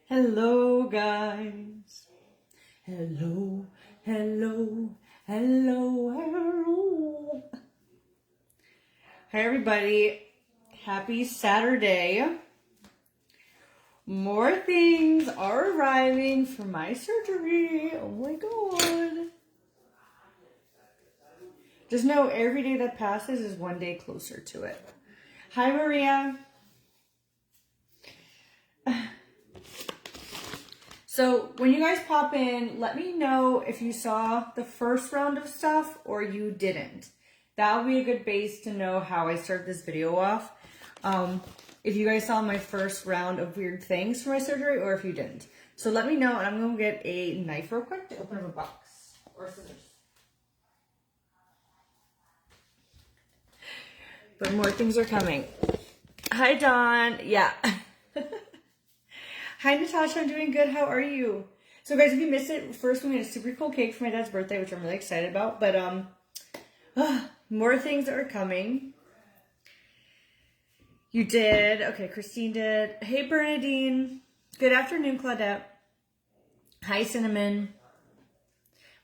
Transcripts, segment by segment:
Hello, guys. Hello, hello, hello, hello. Hi, everybody. Happy Saturday. More things are arriving for my surgery. Oh my God. Just know every day that passes is one day closer to it. Hi, Maria. So when you guys pop in, let me know if you saw the first round of stuff or you didn't. That'll be a good base to know how I start this video off. If you guys saw my first round of weird things for my surgery or if you didn't. So let me know, and I'm going to get a knife real quick to open up a box. Or scissors. But more things are coming. Hi, Dawn. Yeah. Hi, Natasha. I'm doing good. How are you? So, guys, if you missed it, first we made a super cool cake for my dad's birthday, which I'm really excited about. But more things are coming. You did. Okay, Christine did. Hey, Bernadine. Good afternoon, Claudette. Hi, Cinnamon.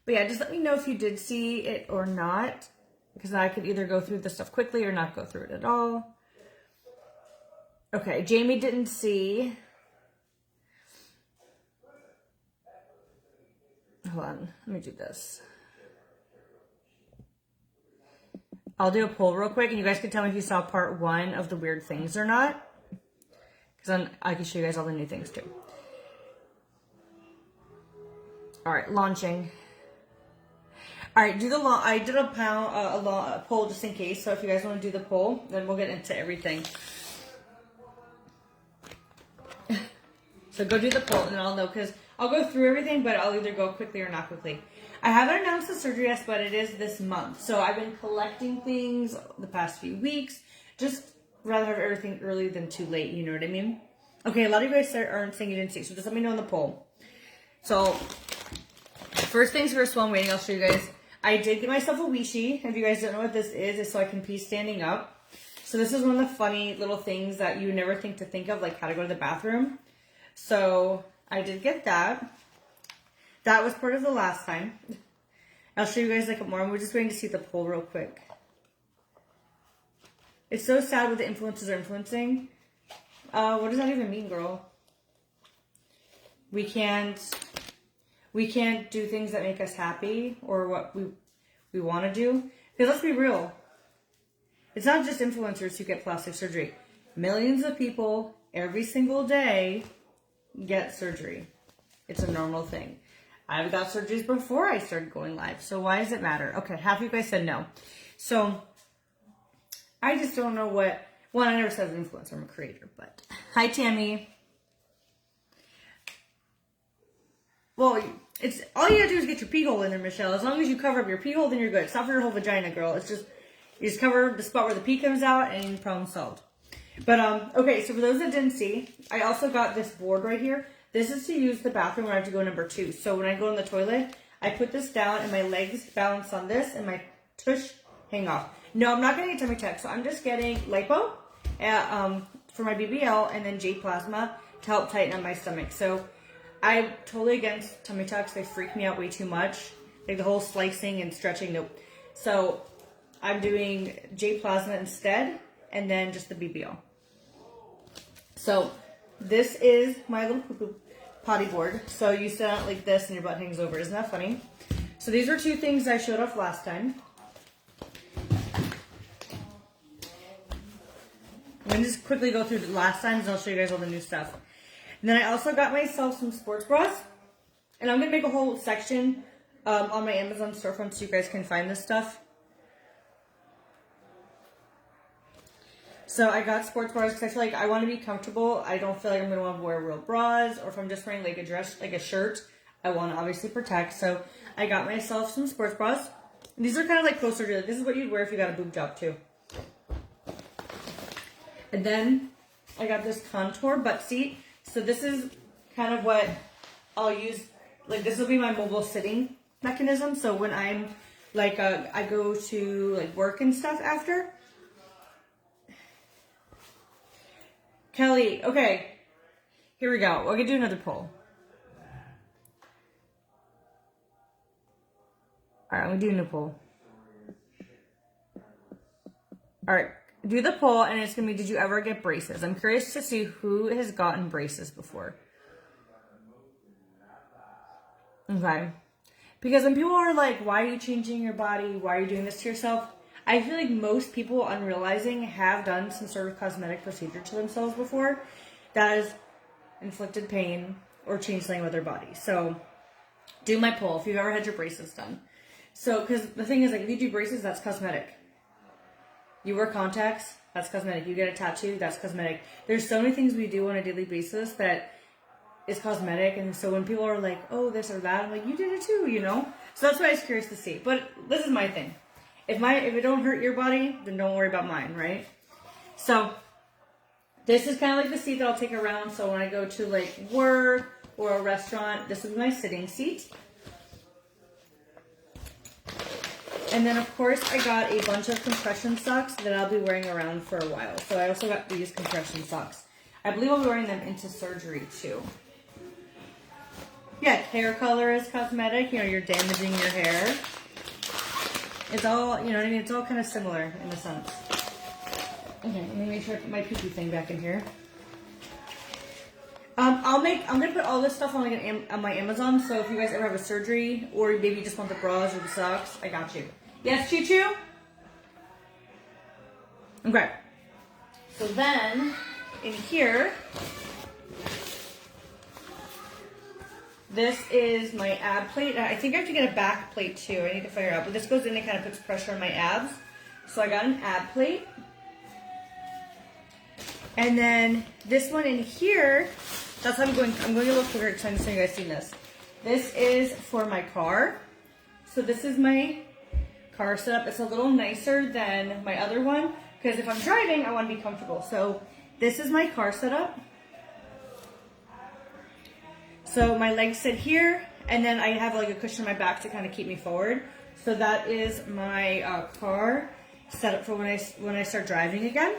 But yeah, just let me know if you did see it or not, because I could either go through the stuff quickly or not go through it at all. Okay, Jamie didn't see. Hold on, let me do this. I'll do a poll real quick, and you guys can tell me if you saw part 1 of the weird things or not. Because then I can show you guys all the new things too. All right, launching. All right, I did a poll just in case. So if you guys want to do the poll, then we'll get into everything. So go do the poll, and then I'll know, because I'll go through everything, but I'll either go quickly or not quickly. I haven't announced the surgery yet, but it is this month. So I've been collecting things the past few weeks. Just rather have everything early than too late, you know what I mean? Okay, a lot of you guys aren't saying you didn't see, so just let me know in the poll. So, first things first, while I'm waiting, I'll show you guys. I did get myself a Wishi. If you guys don't know what this is, it's so I can pee standing up. So this is one of the funny little things that you never think of, like how to go to the bathroom. So I did get that. That was part of the last time. I'll show you guys like more. We're just waiting to see the poll real quick. It's so sad what the influencers are influencing. What does that even mean, girl? We can't do things that make us happy or what we want to do. Because let's be real. It's not just influencers who get plastic surgery. Millions of people every single day get surgery. It's a normal thing. I've got surgeries before I started going live. So why does it matter? Okay, half of you guys said no. So I just don't know what. Well, I never said an influencer. I'm a creator. But hi, Tammy. Well, it's all you gotta do is get your pee hole in there, Michelle. As long as you cover up your pee hole, then you're good. It's not for your whole vagina, girl. It's just you just cover the spot where the pee comes out, and problem solved. But okay. So for those that didn't see, I also got this board right here. This is to use the bathroom when I have to go number 2. So when I go in the toilet, I put this down, and my legs balance on this, and my tush hang off. No, I'm not getting a tummy tuck. So I'm just getting lipo for my BBL, and then J plasma to help tighten up my stomach. So I'm totally against tummy tucks. They freak me out way too much. Like the whole slicing and stretching, nope. So I'm doing J plasma instead, and then just the BBL. So this is my little poo-poo potty board. So you sit out like this and your butt hangs over. Isn't that funny? So these are 2 things I showed off last time. I'm going to just quickly go through the last times, and I'll show you guys all the new stuff. And then I also got myself some sports bras. And I'm going to make a whole section on my Amazon storefront so you guys can find this stuff. So I got sports bras because I feel like I want to be comfortable. I don't feel like I'm going to want to wear real bras. Or if I'm just wearing like a dress, like a shirt, I want to obviously protect. So I got myself some sports bras. And these are kind of like closer to, this is what you'd wear if you got a boob job too. And then I got this contour butt seat. So this is kind of what I'll use. Like this will be my mobile sitting mechanism. So when I'm like, I go to like work and stuff after. Kelly, okay. Here we go. We're gonna do another pull. All right, I'm gonna do a new pull. All right, do the pull, and it's gonna be, did you ever get braces? I'm curious to see who has gotten braces before. Okay. Because when people are like, why are you changing your body? Why are you doing this to yourself? I feel like most people, unrealizing, have done some sort of cosmetic procedure to themselves before that has inflicted pain or changed something with their body. So do my poll if you've ever had your braces done. So, because the thing is, like, if you do braces, that's cosmetic. You wear contacts, that's cosmetic. You get a tattoo, that's cosmetic. There's so many things we do on a daily basis that is cosmetic, and so when people are like, oh, this or that, I'm like, you did it too, you know? So that's why I was curious to see. But this is my thing. If it don't hurt your body, then don't worry about mine, right? So this is kind of like the seat that I'll take around. So when I go to like work or a restaurant, this is my sitting seat. And then of course I got a bunch of compression socks that I'll be wearing around for a while. So I also got these compression socks. I believe I'll be wearing them into surgery too. Yeah, hair color is cosmetic. You know, you're damaging your hair. It's all, you know what I mean? It's all kind of similar in a sense. Okay, let me make sure I put my pee-pee thing back in here. I'm gonna put all this stuff on like on my Amazon. So if you guys ever have a surgery or maybe you just want the bras or the socks, I got you. Yes, Choo Choo? Okay. So then in here, this is my ab plate. I think I have to get a back plate too. I need to figure out. But this goes in and kind of puts pressure on my abs. So I got an ab plate. And then this one in here, that's how I'm going a little quicker to try to show you guys seen this. This is for my car. So this is my car setup. It's a little nicer than my other one because if I'm driving, I want to be comfortable. So this is my car setup. So my legs sit here, and then I have like a cushion on my back to kind of keep me forward. So that is my car setup for when I start driving again.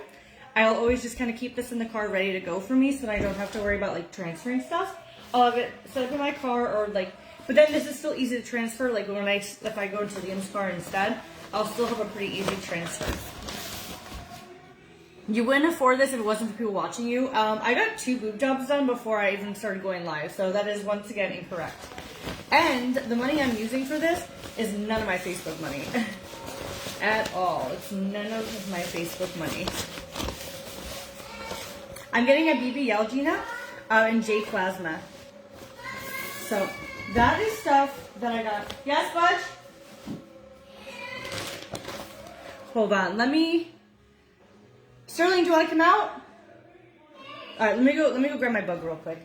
I'll always just kind of keep this in the car ready to go for me so that I don't have to worry about like transferring stuff. I'll have it set up in my car or like, but then this is still easy to transfer. Like if I go into Liam's car instead, I'll still have a pretty easy transfer. You wouldn't afford this if it wasn't for people watching you. I got 2 boob jobs done before I even started going live, so that is once again incorrect. And the money I'm using for this is none of my Facebook money. At all. It's none of my Facebook money. I'm getting a BBL Gina in J Plasma. So that is stuff that I got. Yes, Budge? Hold on. Sterling, do you want to come out? All right, let me go grab my bug real quick.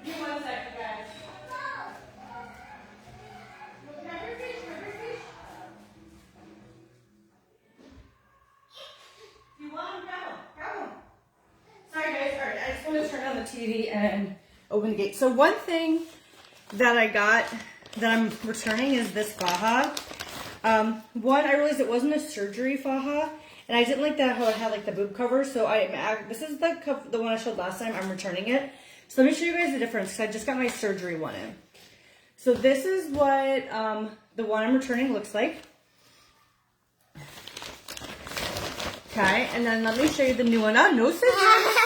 Give me 1 second, guys. Do you want them? Grab them. Sorry, guys. All right, I just want to turn on the TV and open the gate. So one thing that I got that I'm returning is this faja. One, I realized it wasn't a surgery faja, and I didn't like that how it had like the boob cover. So this is the one I showed last time. I'm returning it. So let me show you guys the difference because I just got my surgery one in. So this is what the one I'm returning looks like. Okay, and then let me show you the new one. Oh, no scissors.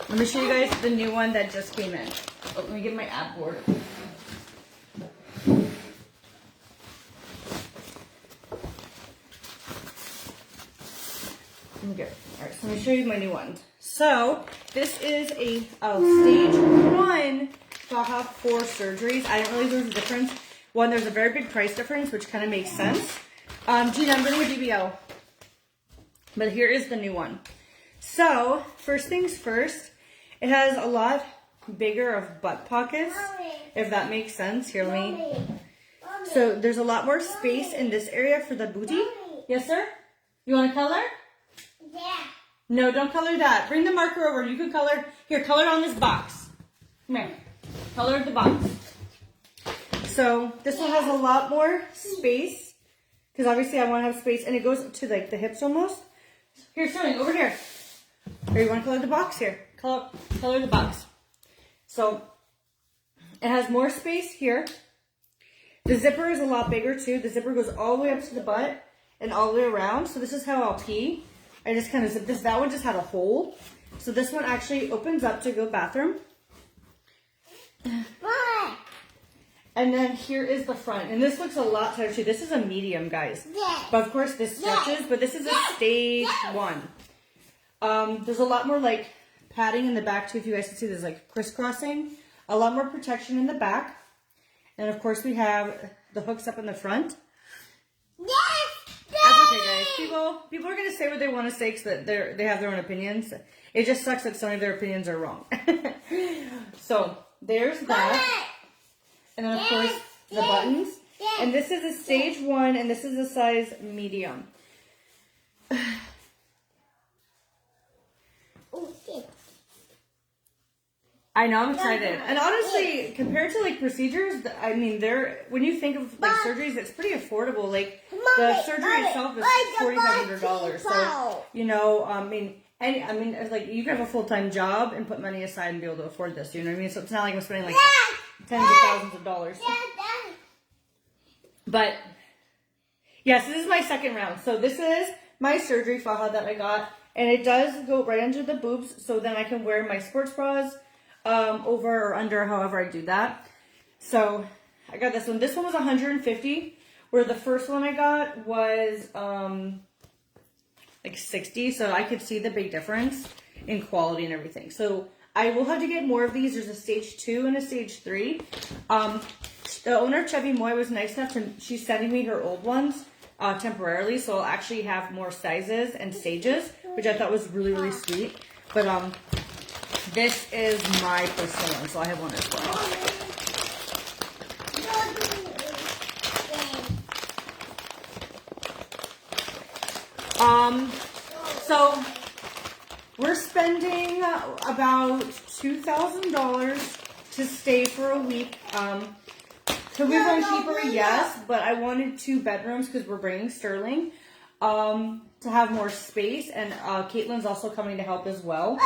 Let me show you guys the new one that just came in. Oh, let me get my ab board. Good. All right, so let me show you my new one. So this is a stage 1 faja for surgeries. I didn't realize there was a difference. One, there's a very big price difference, which kind of makes sense. Gina, I'm getting a BBL. But here is the new one. So first things first, it has a lot bigger of butt pockets, if that makes sense. Here, let me. So there's a lot more space in this area for the booty. Yes, sir? You want to color? Yeah. No, don't color that. Bring the marker over. You can color. Here, color on this box. Come here. Color the box. So this one has a lot more space because obviously I want to have space, and it goes to like the hips almost. Here, Sterling, over here. Or you want to color the box here? Color the box. So it has more space here. The zipper is a lot bigger too. The zipper goes all the way up to the butt and all the way around. So this is how I'll pee. I just kind of zip this. That one just had a hole. So this one actually opens up to go bathroom. And then here is the front. And this looks a lot tighter too. This is a medium, guys. But of course this stretches, but this is a stage 1. There's a lot more like padding in the back too. If you guys can see, there's like crisscrossing. A lot more protection in the back. And of course we have the hooks up in the front. That's okay, guys. People are gonna say what they want to say because they have their own opinions. It just sucks that some of their opinions are wrong. So there's that, and then of course the buttons. And this is a stage 1, and this is a size medium. I know, I'm excited. And honestly, compared to like procedures, I mean, when you think of like surgeries, it's pretty affordable. Like the surgery itself is $4,500. So, you know, I mean, it's like you can have a full-time job and put money aside and be able to afford this. You know what I mean? So it's not like I'm spending like tens of thousands of dollars. But yes, this is my second round. So this is my surgery faja that I got, and it does go right under the boobs. So then I can wear my sports bras over or under, however I do that. So I got this one. This one was $150, where the first one I got was like $60. So I could see the big difference in quality and everything. So I will have to get more of these. There's a stage 2 and a stage 3. The owner, Chevy Moy, was nice enough she's sending me her old ones temporarily. So I'll actually have more sizes and stages, which I thought was really, really sweet. But this is my personal one, so I have one as well. So we're spending about $2,000 to stay for a week. Could we run cheaper? Yes, but I wanted 2 bedrooms because we're bringing Sterling to have more space, and Caitlin's also coming to help as well.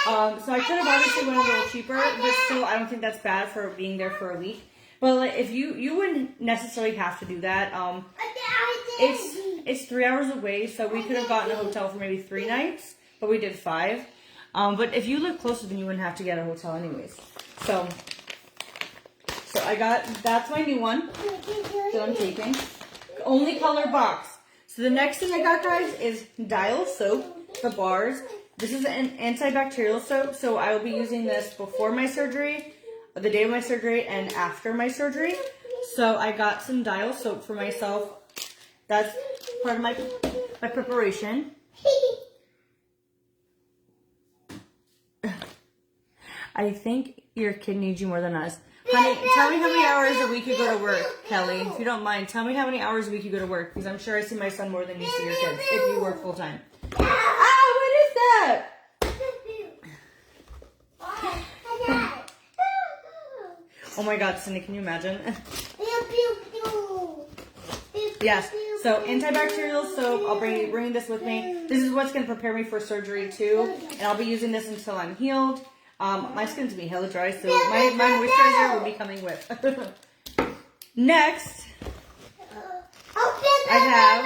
So I could have obviously went a little cheaper, but still, I don't think that's bad for being there for a week. But like, if you wouldn't necessarily have to do that. It's 3 hours away, so we could have gotten a hotel for maybe 3 nights, but we did 5. But if you live closer, then you wouldn't have to get a hotel anyways. So that's my new one that I'm taking. Only color box. So the next thing I got, guys, is Dial soap, the bars. This is an antibacterial soap, so I will be using this before my surgery, the day of my surgery, and after my surgery. So I got some Dial soap for myself. That's part of my preparation. I think your kid needs you more than us. Honey, tell me how many hours a week you go to work, Kelly. If you don't mind, tell me how many hours a week you go to work, because I'm sure I see my son more than you see your kids if you work full time. Ah, what is that? Oh my God, Cindy, can you imagine? Yes. So antibacterial soap. I'll bring this with me. This is what's going to prepare me for surgery too, and I'll be using this until I'm healed. My skin's gonna be hella dry, so my moisturizer will be coming with. Next, I have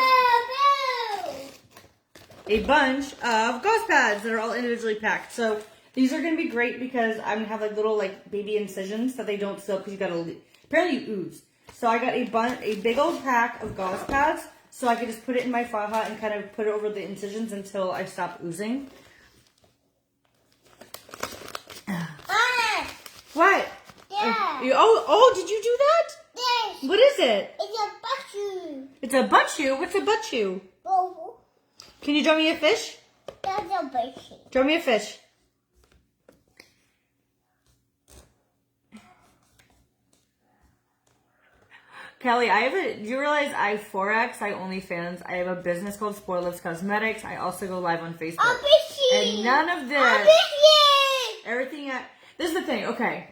a bunch of gauze pads that are all individually packed. So these are gonna be great because I'm gonna have like little like baby incisions that they don't seal because you gotta apparently you ooze. So I got a big old pack of gauze pads, so I can just put it in my faja and kind of put it over the incisions until I stop oozing. What? Yeah. Did you do that? Yes. What is it? It's a butt shoe. It's a butt shoe? What's a butt shoe? Oh. Can you draw me a fish? That's a butt shoe. Draw me a fish. Kelly, do you realize I Forex, I OnlyFans, I have a business called Spoil Lips Cosmetics. I also go live on Facebook. And none of this. Everything this is the thing, okay.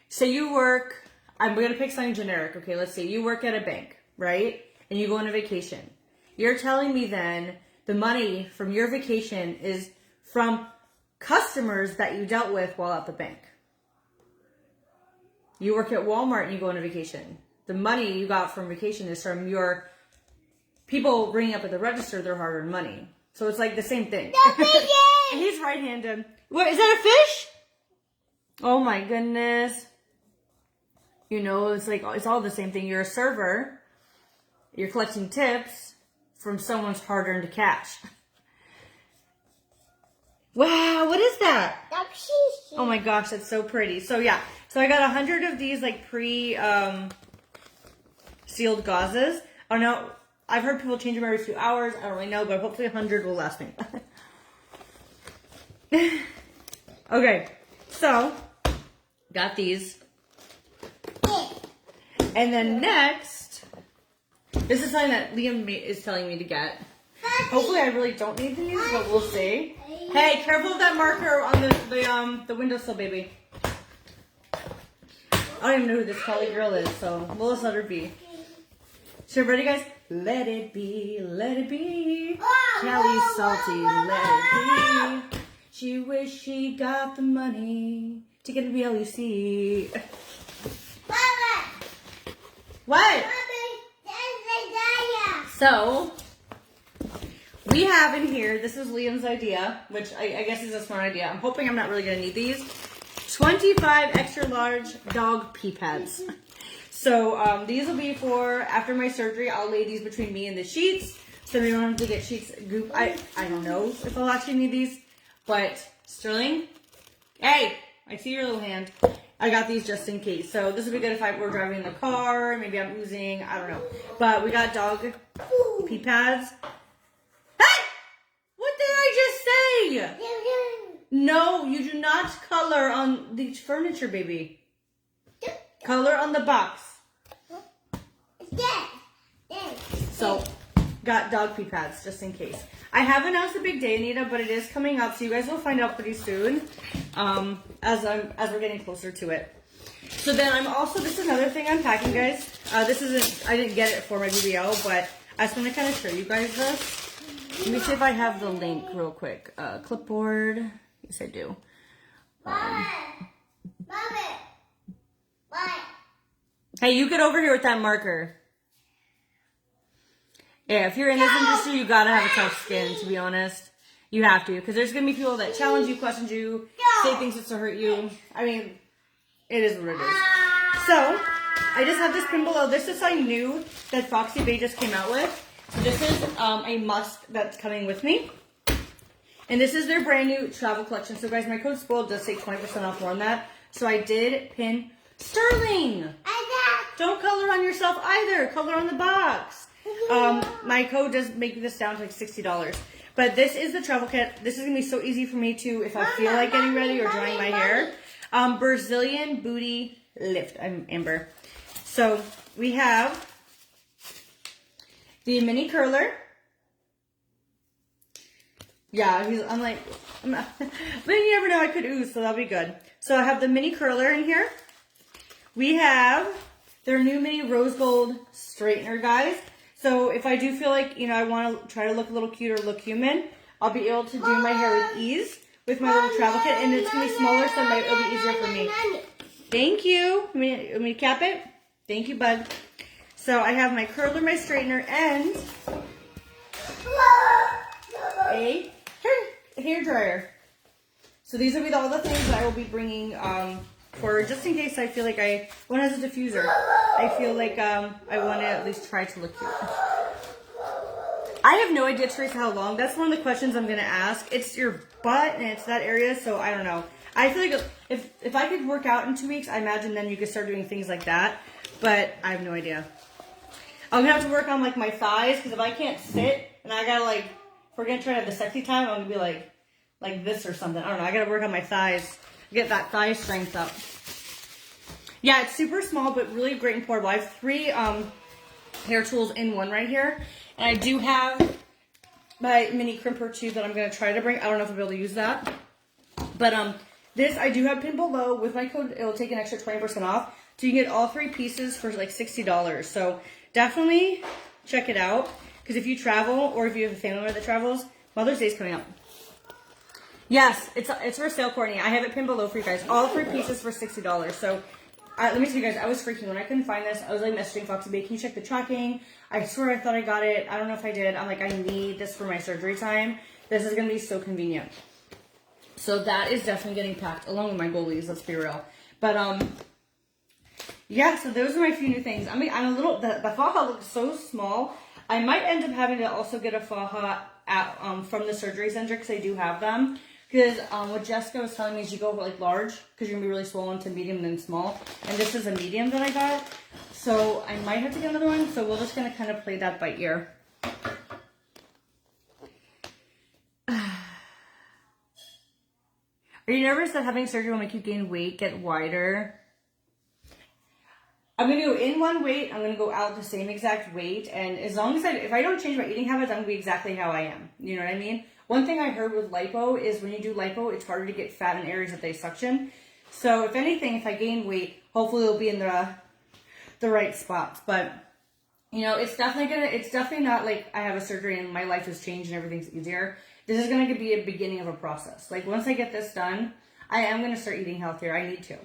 So you work, I'm going to pick something generic, okay, let's see. You work at a bank, right? And you go on a vacation. You're telling me then the money from your vacation is from customers that you dealt with while at the bank. You work at Walmart and you go on a vacation. The money you got from vacation is from your people ringing up at the register their hard-earned money. So it's like the same thing. He's right-handed. What, is that a fish? Oh my goodness. You know, it's like, it's all the same thing. You're a server. You're collecting tips from someone's hard-earned cash. Wow, what is that? Oh my gosh, that's so pretty. So yeah, so I got 100 of these like sealed gauzes. I don't know. I've heard people change them every few hours. I don't really know, but hopefully 100 will last me. Okay, so got these. And then next, this is something that Liam is telling me to get. Hopefully I really don't need these, but we'll see. Hey, careful of that marker on the windowsill, baby. I don't even know who this Kelly girl is, so we'll just let her be. So ready, guys? Let it be, let it be. Kelly's salty, let it be. She wish she got the money to get a BLUC. What? So, we have in here, this is Liam's idea, which I guess is a smart idea. I'm hoping I'm not really going to need these. 25 extra large dog pee pads. So, these will be for after my surgery. I'll lay these between me and the sheets. So we don't have to get sheets goop. I don't know if I'll actually need these. But, Sterling, hey, I see your little hand. I got these just in case. So this would be good if I were driving in the car. Maybe I'm oozing. I don't know. But we got dog pee pads. Hey! What did I just say? No, you do not color on the furniture, baby. Color on the box. So, got dog pee pads just in case. I haven't announced the big day, Anita, but it is coming up, so you guys will find out pretty soon as we're getting closer to it. So then I'm also, this is another thing I'm packing, guys. This isn't, I didn't get it for my BBL, but I just want to kind of show you guys this. Let me see if I have the link real quick. Clipboard. Yes, I do. Hey, you get over here with that marker. Yeah, if you're in this industry, you gotta have a tough skin, to be honest. You have to, because there's gonna be people that challenge you, question you, say things just to hurt you. I mean, it is what it is. So, I just have this pin below. This is something new that Foxy Bay just came out with. So this is a musk that's coming with me. And this is their brand new travel collection. So guys, my code SPOILED does take 20% off more on that. So I did pin Sterling. Don't color on yourself either. Color on the box. My code does make this down to like $60. But this is the travel kit. This is going to be so easy for me to, if I feel like getting ready or drying my hair. Brazilian Booty Lift. I'm Amber. So we have the mini curler. Yeah, I'm like, but you never know, I could ooze, so that'll be good. So I have the mini curler in here. We have their new mini rose gold straightener, guys. So if I do feel like, you know, I want to try to look a little cute or look human, I'll be able to do my hair with ease with my little travel kit. And it's going to be smaller, so it'll be easier for me. Thank you. Want me to cap it? Thank you, bud. So I have my curler, my straightener, and a hair dryer. So these will be all the things that I will be bringing for just in case I feel like one has a diffuser. I feel like I want to at least try to look cute. I have no idea, Teresa, how long. That's one of the questions I'm going to ask. It's your butt and it's that area, so I don't know. I feel like if I could work out in 2 weeks, I imagine then you could start doing things like that. But I have no idea. I'm going to have to work on like my thighs, because if I can't sit and I got to like, if we're going to try to have the sexy time, I'm going to be like this or something. I don't know. I got to work on my thighs. Get that thigh strength up. Yeah, it's super small, but really great and portable. I have 3 hair tools in one right here. And I do have my mini crimper too that I'm going to try to bring. I don't know if I'll be able to use that. But this I do have pinned below. With my code, it will take an extra 20% off. So you can get all 3 pieces for like $60. So definitely check it out. Because if you travel or if you have a family member that travels, Mother's Day is coming up. Yes, it's for sale, Courtney. I have it pinned below for you guys. All 3 pieces for $60. So let me tell you guys, I was freaking when I couldn't find this. I was like messaging Foxy Babe, can you check the tracking? I swear I thought I got it. I don't know if I did. I'm like, I need this for my surgery time. This is gonna be so convenient. So that is definitely getting packed along with my goalies. Let's be real. But yeah. So those are my few new things. I mean, I'm a little. The faja looks so small. I might end up having to also get a faja from the surgery center because they do have them. Because what Jessica was telling me is you go for like large because you're gonna be really swollen to medium then small, and this is a medium that I got. So I might have to get another one. So we're just gonna kind of play that by ear. Are you nervous that having surgery will make you gain weight, get wider? I'm going to go in one weight. I'm going to go out the same exact weight. And as long as if I don't change my eating habits, I'm going to be exactly how I am. You know what I mean? One thing I heard with lipo is when you do lipo, it's harder to get fat in areas that they suction. So if anything, if I gain weight, hopefully it'll be in the right spots. But, you know, it's definitely not like I have a surgery and my life has changed and everything's easier. This is going to be a beginning of a process. Like, once I get this done, I am going to start eating healthier. I need to.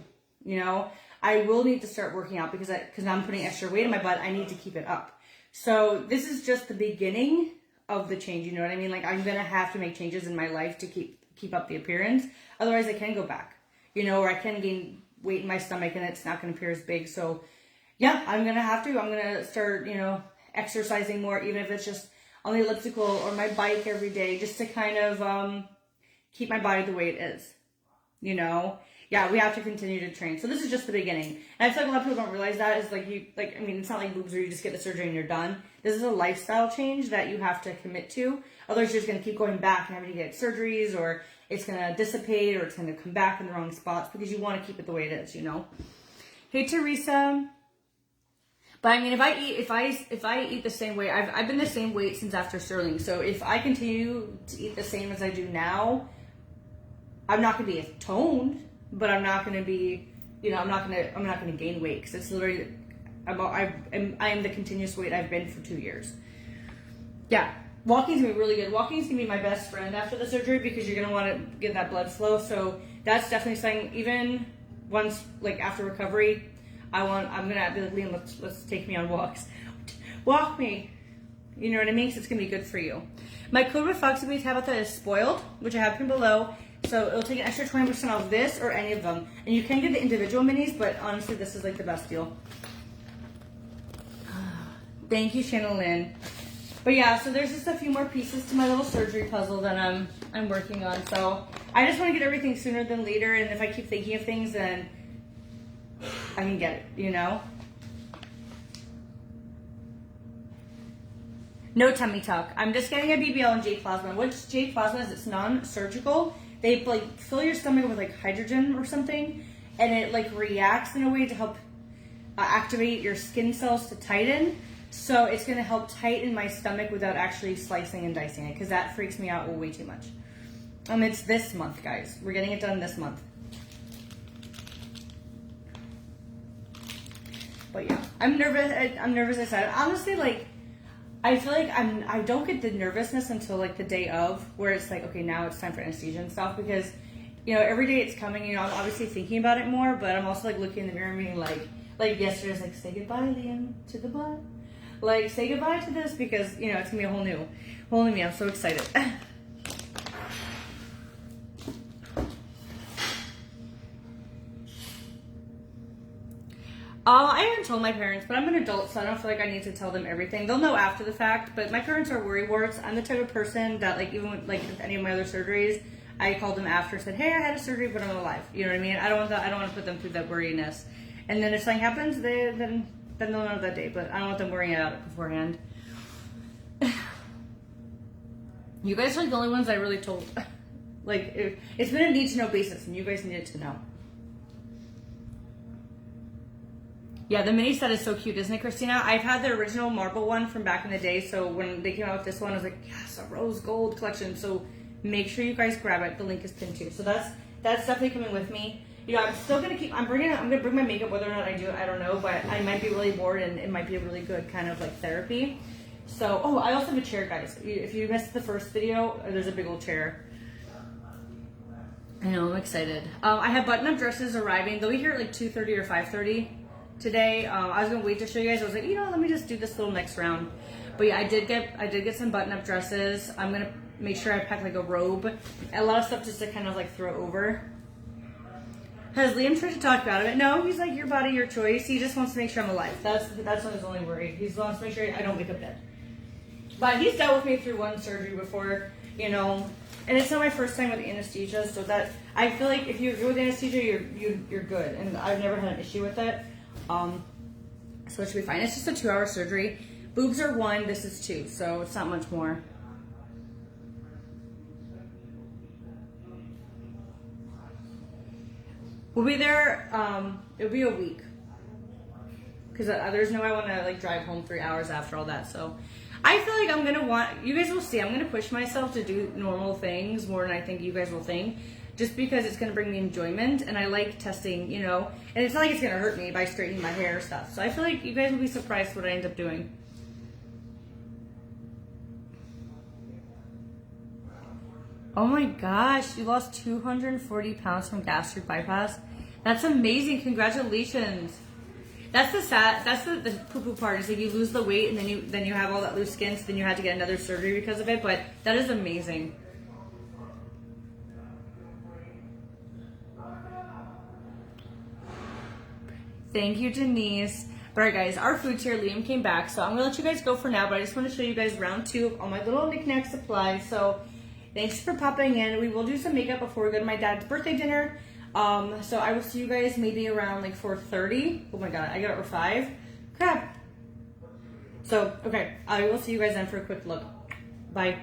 You know, I will need to start working out because I'm putting extra weight in my butt. I need to keep it up. So this is just the beginning of the change. You know what I mean? Like, I'm going to have to make changes in my life to keep up the appearance. Otherwise, I can go back. You know, or I can gain weight in my stomach and it's not going to appear as big. So, yeah, I'm going to have to. I'm going to start, you know, exercising more, even if it's just on the elliptical or my bike every day, just to kind of keep my body the way it is, you know? Yeah, we have to continue to train. So this is just the beginning. And I feel like a lot of people don't realize that is like I mean, it's not like boobs where you just get the surgery and you're done. This is a lifestyle change that you have to commit to. Otherwise, you're just going to keep going back and having to get surgeries, or it's going to dissipate, or it's going to come back in the wrong spots because you want to keep it the way it is, you know? Hey, Teresa. But I mean, if I eat the same way, I've been the same weight since after Sterling. So if I continue to eat the same as I do now, I'm not going to be as toned, but I'm not going to be, you know, I'm not going to gain weight because it's literally, I am the continuous weight I've been for 2 years. Yeah, walking's gonna be really good. Walking's gonna be my best friend after the surgery because you're gonna want to get that blood flow. So that's definitely something. Even once, like after recovery, I'm gonna be like, Liam, let's take me on walks. Walk me. You know what I mean? So it's gonna be good for you. My code with Foxy Babe Tabitha is spoiled, which I have pinned below. So it'll take an extra 20% off this or any of them. And you can get the individual minis, but honestly, this is like the best deal. Thank you, Shannon Lynn. But yeah, so there's just a few more pieces to my little surgery puzzle that I'm working on. So I just want to get everything sooner than later. And if I keep thinking of things, then I can get it, you know? No tummy tuck. I'm just getting a BBL and J Plasma. Which J Plasma is? It's non-surgical. They like fill your stomach with like hydrogen or something, and it like reacts in a way to help activate your skin cells to tighten. So it's going to help tighten my stomach without actually slicing and dicing it, because that freaks me out way too much. It's this month, guys. We're getting it done this month. But yeah, I'm nervous. I'm nervous. I said, honestly, like, I feel like I don't get the nervousness until like the day of, where it's like, okay, now it's time for anesthesia and stuff, because, you know, every day it's coming, you know, I'm obviously thinking about it more, but I'm also like looking in the mirror and being like yesterday I was like, say goodbye, Liam, to the butt. Like, say goodbye to this, because, you know, it's gonna be a whole new me. I'm so excited. I haven't told my parents, but I'm an adult, so I don't feel like I need to tell them everything. They'll know after the fact, but my parents are worrywarts. I'm the type of person that, like, even with, like, with any of my other surgeries, I called them after, said, hey, I had a surgery, but I'm alive. You know what I mean? I don't want to put them through that worriness. And then if something happens, then they'll know that day, but I don't want them worrying about it beforehand. You guys are like the only ones I really told. Like, it's been a need-to-know basis, and you guys needed to know. Yeah, the mini set is so cute, isn't it, Christina? I've had the original marble one from back in the day, so when they came out with this one, I was like, yes, a rose gold collection. So make sure you guys grab it. The link is pinned too. So that's definitely coming with me. You know, I'm still gonna I'm gonna bring my makeup, whether or not I do it, I don't know, but I might be really bored, and it might be a really good kind of like therapy. So, oh, I also have a chair, guys. If you missed the first video, there's a big old chair. I know, I'm excited. I have button-up dresses arriving. They'll be here at like 2:30 or 5:30 today. I was gonna wait to show you guys. I was like, let me just do this little next round. But yeah, I did get some button-up dresses. I'm gonna make sure I pack like a robe, a lot of stuff just to kind of like throw over. Has Liam tried to talk about it? No, he's like, your body, your choice. He just wants to make sure I'm alive. That's his only worry. He wants to make sure I don't wake up dead. But he's dealt with me through one surgery before, and it's not my first time with anesthesia, so that I feel like if you're good with anesthesia, you're good, and I've never had an issue with it. So it should be fine. It's just a 2-hour surgery. Boobs are 1, this is 2, so it's not much more. We'll be there. It'll be a week because there's no way I want to like drive home 3 hours after all that. So I feel like I'm gonna you guys will see. I'm gonna push myself to do normal things more than I think you guys will think, just because it's gonna bring me enjoyment, and I like testing, and it's not like it's gonna hurt me by straightening my hair or stuff. So I feel like you guys will be surprised what I end up doing. Oh my gosh, you lost 240 pounds from gastric bypass. That's amazing. Congratulations. That's the poo-poo part. Is like you lose the weight and then you have all that loose skin, so then you had to get another surgery because of it, but that is amazing. Thank you, Denise. But alright guys, our food's here. Liam came back, so I'm gonna let you guys go for now, but I just want to show you guys round 2 of all my little knick-knack supplies. So thanks for popping in. We will do some makeup before we go to my dad's birthday dinner. So I will see you guys maybe around like 4:30. Oh my god, I got it for 5. Crap. So, okay, I will see you guys then for a quick look. Bye.